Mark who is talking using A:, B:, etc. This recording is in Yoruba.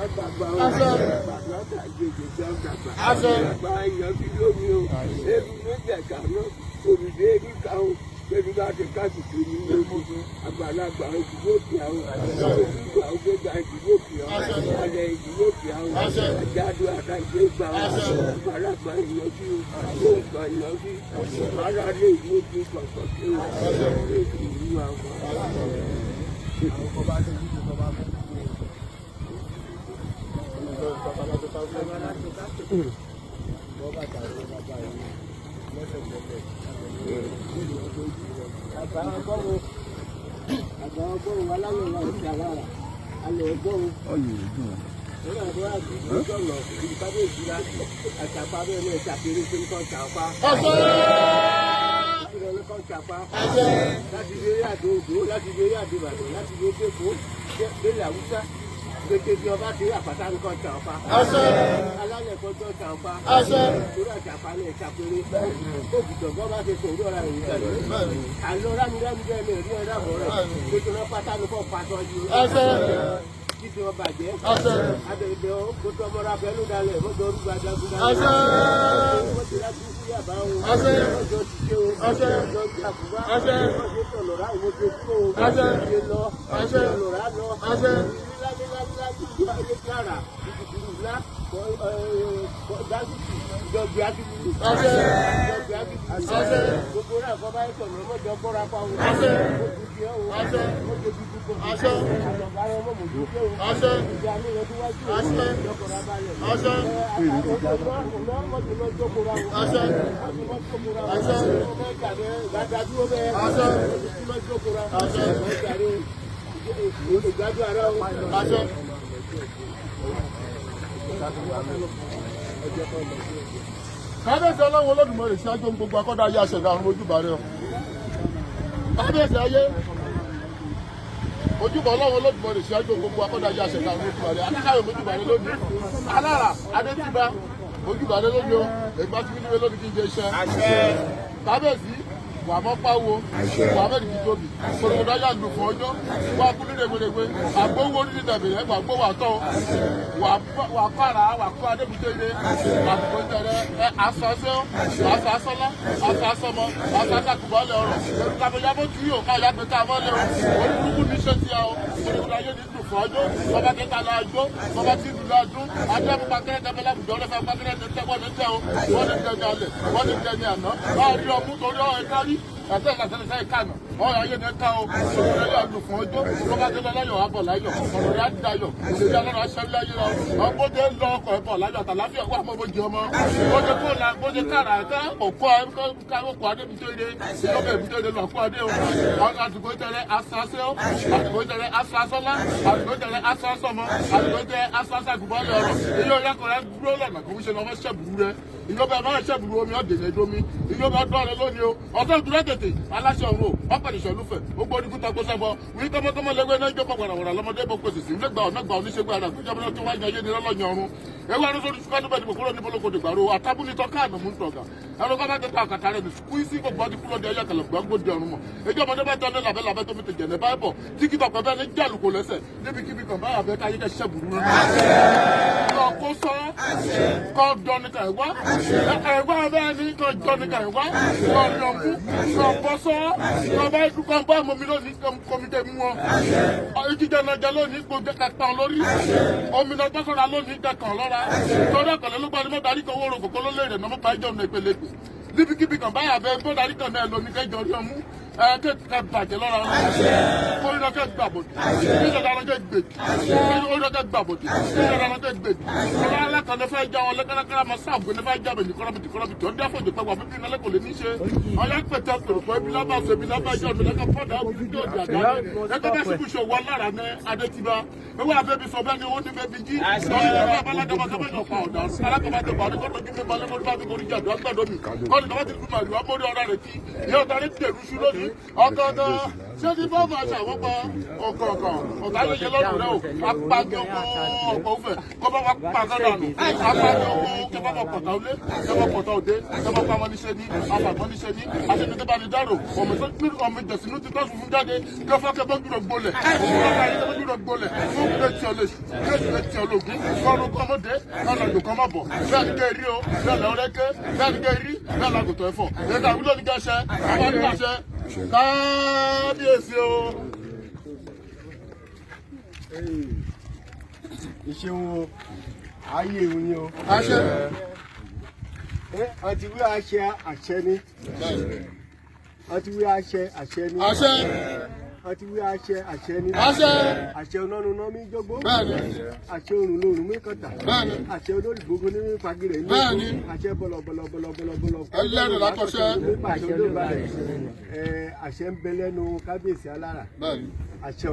A: àgbàgbà àgbà ìyànjú lómi o ebi méjì ẹ̀ka náà òrùlé ebi ká o ebi bá ti ká sì kiri ní ojú àgbàlagbà ìdìbò kì á o ìdìbò àgbéga ìdìbò kì á o alẹ́ ìdìbò kì á o àjálù àdá ìgbéga o àgbàlagbà ìyànjú o òǹkà ìyànjú ara lè ìlú ojú kọ̀ọ̀kan kí o ìlú àwọn. Àgbàgbọ́n wa láwọn ọ̀la ìṣe àwárà alẹ́ ẹgbọ́n nígbà tó wà sí ìjọba ìpàdé ìṣúra àṣàpá bẹ́ẹ̀ ní ẹ̀ṣà kéré tó ń kọ́ ṣàpá. Ìrọ̀lẹ́ kan ṣàpá láti ilé àdó òdò láti ilé àdó ìbàdàn láti ilé Èkó délé Haúsá. Gbèsè bí ọba ti rí àpáta nǹkan ṣà ọ̀pá. Alálẹ̀ kan tó ṣà ọ̀pá. Ìṣòro àṣàpá ní ẹ̀ṣà péré. Òbítọ̀ bọ́ bá ṣe sòrò ọ̀rá ìrìn tẹ̀lé. Àlọ́ rámúrámú bẹ́ẹ̀ lè rí ẹ̀rọ àbọ̀ rẹ̀. Gbèsè náà pátá ní fọ́ pátọ́ yìí. Títí wọn bàjẹ́. Adẹ̀dẹ̀ kótó ọmọra pẹ̀lú dalẹ̀ mọ́tò orúkọ ajagun dalẹ̀. Mọ́tò láti kú yàbá o. Mọ́tò ti ṣe o. Mọ́tò ti àkùbá. Mọ́tò tọ̀lọ̀rá ìmọ̀tò kúrò. Mọ́tò ti lọ. Mọ́tò tọ̀lọ̀rá lọ. Clara, ìdìbò dásìkì ìjọba àdìbò gbogbo náà kọ́ bá ẹ̀sọ̀ lọ́mọ jọ bọ́ra pa òun ojúṣe òun ojúṣe gbogbo àtọ̀gára ọmọ mojúṣe òun ìjà ní ìrọ̀dún wájú ìjọkọ̀rọ̀ abalẹ̀ ọmọdéjọkọ̀rọ̀ àwọn kábíyèsí ọlọ́run olódùmarè ṣáájú gbogbo akọ́dá ayé aṣẹ̀dá àrùn ojúbà rẹ̀ kábíyèsí ayé ojúbà ọlọ́run olódùmarè ṣáájú gbogbo akọ́dá ayé aṣẹ̀dá àrùn ojúbà rẹ̀ adékáyọ̀ ojúbà rẹ̀ lónìí alára adétúbà ojúbà rẹ̀ lónìí o ègbà tí wíwé lónìí kí n jẹ iṣẹ́ kábíyèsí wà mọ́ páwo wà mẹ́rin kí tóbi kòròkòdá yà lù fún ọjọ́ wà kú ní rẹ̀gbẹ̀rẹ̀gbẹ̀ àgbówó ní tẹ̀bẹ̀rẹ̀ wà gbówó àtọ́ wà kọ́ra wà kó adébùtẹ́lẹ̀ àbùkù ìtẹ̀rẹ̀ asọ́sọ́ asọ́sọ́lá asọ́sọ́mọ asọ́sàkùbọ́lẹ̀ ọ̀rọ̀ olùkàbẹ̀yàbọ̀ tí yóò ká yàgbẹ́ ká mọ́lẹ̀ o olùkùnkùn ní ṣe ti a o kòròkòdá yé ní lù fún ọjọ́ bàbá kẹta la ọjọ́ bàbá tí lù lọ́dún adébù pàkẹ́rẹ́ tẹ́fẹ́lá bùjọ́ lẹ́fẹ́ pàkẹ́rẹ́ tẹ́fẹ́ ní tẹ́ o wọ́n ní tẹ́ ní alẹ̀ wọ́n ní tẹ́ ní àná wọ́n rí ọmú torí ọ̀ ẹ̀kárí ẹ̀sẹ̀ ìlàsẹ̀lẹ̀sẹ̀ ìkànnà ọ̀rọ̀ ayé ní ẹ̀ka o òṣèré yà lù fún ọjọ́ tó bá tẹ́lẹ̀ láyọ̀ abọ̀ láyọ̀ ọ̀rọ̀ rẹ̀ á dayọ̀ òṣèré alọ́rọ̀ aṣẹ́lẹ̀ ayé lọ ọgbó tẹ́ ń lọ ọkọ̀ ẹ̀bọ̀ láyọ̀ àtàláfíà wà mọ́ bójú ọmọ bójú kó la bójú kára ẹ̀ka òkú òkú adébítẹ́lẹ̀ ìjọba ìbítẹ́lẹ̀ lọ kó adé o àdìgbò tẹ́lẹ̀ asasẹ́ o àdìgbò tẹ́lẹ̀ asasọ́lá àdìgbò tẹ́lẹ̀ asasọ́mọ àdìgbò tẹ́lẹ̀ asasàgùbọ́lẹ̀ ọ̀rọ̀ ilé ọ̀yàkọ̀rẹ́ dúró lọ́nà kò ń ṣe lọ́mọ ṣẹ́bùrú rẹ ìjọba ẹ̀ máa ṣẹ́bùrú omi ọ̀dẹ̀nẹ̀ ìdomi ìjọba ọdún ọ̀rẹ́ lónìí o ọ̀sẹ̀ ìdúró tètè aláṣẹ ọ̀run o ọ̀pẹ̀lẹ̀ ìṣọ̀lúfẹ̀ gbogbo orí kúta kó sábọ̀ wí kọ́mọ́kọ́mọ́ lẹ́gbẹ́ náà jókòó wàràwàrà lọ́mọdé bọ́ pèsè sí lẹ́gbàá ọ̀nàgbà oníṣègùn àrà fún ìjọba tó wáyé ayé ní lọ́lọ́yìn ọ̀run ewu arúgbó ní sùkọ́ níbẹ̀ níbo kúrò níbo lóko dìgbàro àtàbùnitọ́ káàmù mú tọ̀gà ẹ̀rọ kọ́ bá tẹ ta àkàtà rẹ̀ ní kúísí gbogbo ọdún kúrò ní ẹyẹ kẹlẹ̀ gbàgbó di ọ̀run mọ̀ ẹjọ́ ọmọdé bá tọ́lé làbẹ́ làbẹ́ tó fi ti jẹ̀nẹ̀ báyìí bọ̀ tí kìtọ̀ pẹ́ bẹ́ẹ̀ ní jàlùkò lẹ́sẹ̀ níbikíbi kan báyà bẹ́ẹ̀ káyé kẹ́ ṣẹ́ burú rẹ̀ lọ kó sọ kọ́ dọ́nìkà ẹ̀wá ẹ̀wá bẹ́ẹ̀ ní kọ́ dọ́nìkà ẹ̀wá kọ́ yọ̀mú kọ́ bọ́sọ́ kọ́ bá dúkọ́ bá mọ̀mí lónìí kọ́mídé mú wọn ìjíjẹ nàjà lónìí gbogbo kàtàn lórí omi náà gbọ́sọ̀rọ̀ lónìí kẹkàn lọ́ra torí ọ̀kọ̀lẹ́ ló gbani mọ́tàrí kan wóró kòkó ló lè rẹ̀ náà mọ́ta ìjọ ọ̀nà ìpele níbikíbi kan báyà bẹ́ẹ̀ mọ́tàrí kan náà lónìí kẹjọ rí ọmú kẹ bàjẹ́ lọ́ra wọn kórìíra kẹ gbàbọ̀dì kíjọba ara kẹ gbèdì kórìíra kẹ gbàbọ̀dì kíjọba ara kẹ gbèdì ọlọ́ alákànnì fẹ́ já wọn lẹ́kẹ́lẹ́kẹ́lẹ́ máa sáàbù ní fẹ́ jábẹ̀ ní kọ́rọ́bìtì kọ́rọ́bìtì ọdún àfọ̀jù pẹ̀lú àbíbí iná lẹ́kọ̀ọ́ lè ní ṣe ọyá pẹ̀tẹ́ pèròpọ̀ ibi lábà ṣe ibi lábà ìjọ ọdún lẹ́kọ̀ fọ́dà ọdún tó di àdá ẹgbẹ́ bá ṣubú ṣòwò alára ní adétìbá ewé abẹ́bí sọ bẹ́ẹ̀ ni owó ní bẹ́ẹ̀ bí jí ọ̀rẹ́ abálágàmọ́ kẹ́mẹ́ yọ̀ pa ọ̀dà alákọ̀ọ́bàtẹ̀ bọ̀ ọdún kọ́tọ̀ jí mi balẹ̀ mọ́tò bá fi korí jàdó agbádọ́ mi kọ́ni kọ́mọ́ ti dùn màlúù amórí ọ̀rá rẹ̀ kí ìyá ọ̀tá rẹ̀ tẹ̀rù ṣú lónìí kábíyèsí ọ̀kọ̀ọ̀kan ṣé ti fọ́ọ̀mù àṣà àwọn pa ọ̀kọ̀ọ̀kan ọ̀tàlẹ́yẹ lọ́dún rẹ̀ o apájọ ọ̀pọ̀ òfẹ́ kọ́ bá wá pàgọ́ dànù apájọ kẹfà pọ̀tà òlé kẹfà pọ̀tà òde kẹfà pamọ́ níṣẹ́ ní afàgbọ́n níṣẹ́ ní aṣèkìtì bá ní dárò ọmọ ìjẹ̀sìnú ti tọ́sùn fún jáde kẹfà kẹfà gbúdọ̀ gbolẹ̀ òmùrọ̀ká yìí kẹfà gbúdọ̀ gbolẹ̀ fún kẹtì ọlọ́gùn kọ́run kọ́mọdé kọ́nà ìlú kọ́mọ̀bọ̀ bẹ́ẹ̀ ni kẹ́ rí o bẹ́ẹ̀ lọ́rẹ́ kẹ́ bẹ́ẹ̀ ni kẹ́ rí bẹ́ẹ̀ lágùtọ̀ ẹ̀fọ́ ẹ̀ka àwùjọ ní kẹ́ṣẹ́ àwọn àdúgbàṣẹ́ kábíyèsí o.
B: ìṣeun ayé ìhun ni o.
A: àṣẹ.
B: àti wí àṣẹ ni. àti wí àṣẹ ni.
A: àṣẹ.
B: àti wí àṣẹ ni.
A: àṣẹ.
B: àṣẹ ọlọ́run náà mi jọgbó.
A: bẹ́ẹ̀ni.
B: àṣẹ òrùn lòrùn mi kọ̀tà.
A: bẹ́ẹ̀ni.
B: àṣẹ olórí gbogbo ní mi fagirẹ ní.
A: bẹ́ẹ̀ni.
B: àṣẹ bọ̀lọ̀bọ̀lọ̀bọ̀lọ̀bọ̀lọ̀.
A: ẹlẹ́rìí látọ̀ṣẹ́.
B: àṣẹ ń bẹ lẹ́nu kábíyèsí alára.
A: bẹ́ẹ̀ni.
B: àṣẹ